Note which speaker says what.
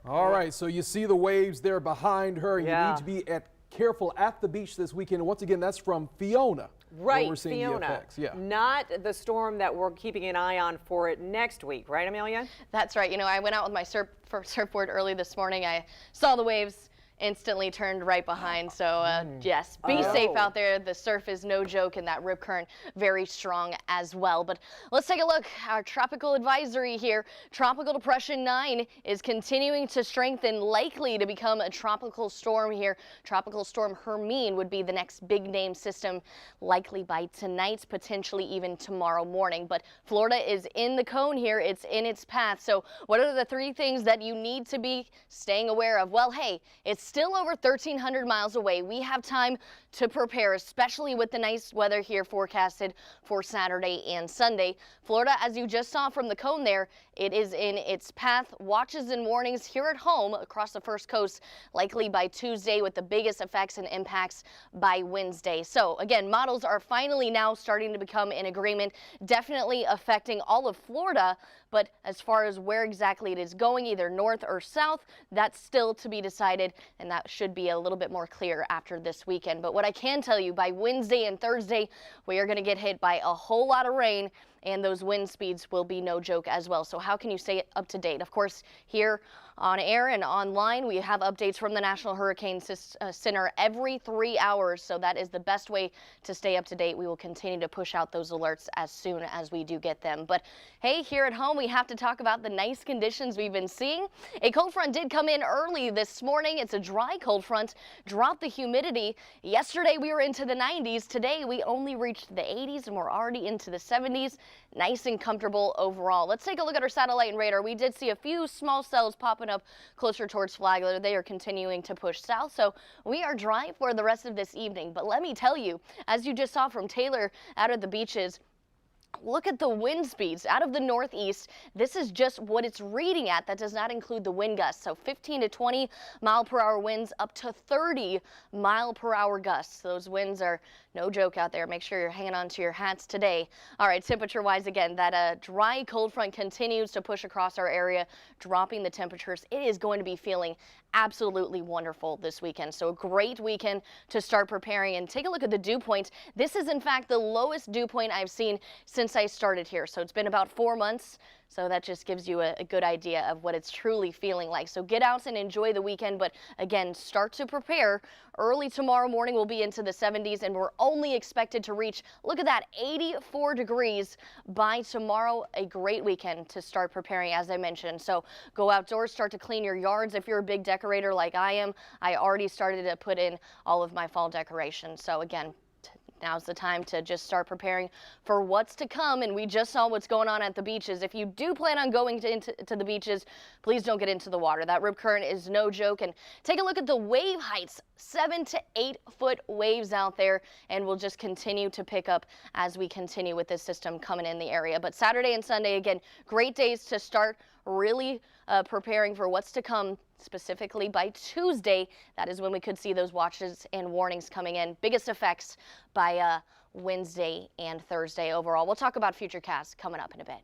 Speaker 1: All right, so you see the waves there behind her. You
Speaker 2: Yeah.
Speaker 1: need to be careful at the beach this weekend. And once again, that's from Fiona. where
Speaker 2: Right,
Speaker 1: we're seeing
Speaker 2: Fiona.
Speaker 1: the effects. Yeah.
Speaker 2: Not the storm that we're keeping an eye on for it next week, right, Amelia?
Speaker 3: That's right. You know, I went out with my surfboard early this morning. I saw the waves, instantly turned right behind. So yes, be safe out there. The surf is no joke, and that rip current very strong as well. But let's take a look. Our tropical advisory here. Tropical Depression 9 is continuing to strengthen, likely to become a tropical storm here. Tropical Storm Hermine would be the next big name system, likely by tonight, potentially even tomorrow morning. But Florida is in the cone here. It's in its path. So what are the three things that you need to be staying aware of? Well, hey, it's still over 1,300 miles away. We have time to prepare, especially with the nice weather here forecasted for Saturday and Sunday. Florida, as you just saw from the cone there, it is in its path. Watches and warnings here at home across the first coast, likely by Tuesday, with the biggest effects and impacts by Wednesday. So again, models are finally now starting to become in agreement, definitely affecting all of Florida. But as far as where exactly it is going, either north or south, that's still to be decided, and that should be a little bit more clear after this weekend. But what I can tell you, by Wednesday and Thursday, we are going to get hit by a whole lot of rain, and those wind speeds will be no joke as well. So how can you stay up to date? Of course, here on air and online, we have updates from the National Hurricane Center every 3 hours. So that is the best way to stay up to date. We will continue to push out those alerts as soon as we do get them. But hey, here at home, we have to talk about the nice conditions we've been seeing. A cold front did come in early this morning. It's a dry cold front, dropped the humidity. Yesterday, we were into the 90s. Today, we only reached the 80s, and we're already into the 70s. Nice and comfortable overall. Let's take a look at our satellite and radar. We did see a few small cells popping up closer towards Flagler. They are continuing to push south, so we are dry for the rest of this evening. But let me tell you, as you just saw from Taylor out of the beaches, look at the wind speeds out of the northeast. This is just what it's reading at. That does not include the wind gusts. So 15 to 20 mile per hour winds, up to 30 mile per hour gusts. Those winds are no joke out there. Make sure you're hanging on to your hats today. All right, temperature wise, again, that dry cold front continues to push across our area, dropping the temperatures. It is going to be feeling absolutely wonderful this weekend. So a great weekend to start preparing, and take a look at the dew point. This is in fact the lowest dew point I've seen since I started here. So it's been about 4 months. So that just gives you a good idea of what it's truly feeling like. So get out and enjoy the weekend, but again, start to prepare. Early tomorrow morning we'll be into the 70s, and we're only expected to reach, look at that, 84 degrees by tomorrow. A great weekend to start preparing, as I mentioned. So go outdoors, start to clean your yards. If you're a big decorator like I am, I already started to put in all of my fall decorations. So again, now's the time to just start preparing for what's to come. And we just saw what's going on at the beaches. If you do plan on going to the beaches, please don't get into the water. That rip current is no joke. And take a look at the wave heights, 7 to 8 foot waves out there. And we'll just continue to pick up as we continue with this system coming in the area. But Saturday and Sunday, again, great days to start really preparing for what's to come. Specifically by Tuesday, that is when we could see those watches and warnings coming in. Biggest effects by Wednesday and Thursday overall. We'll talk about future casts coming up in a bit.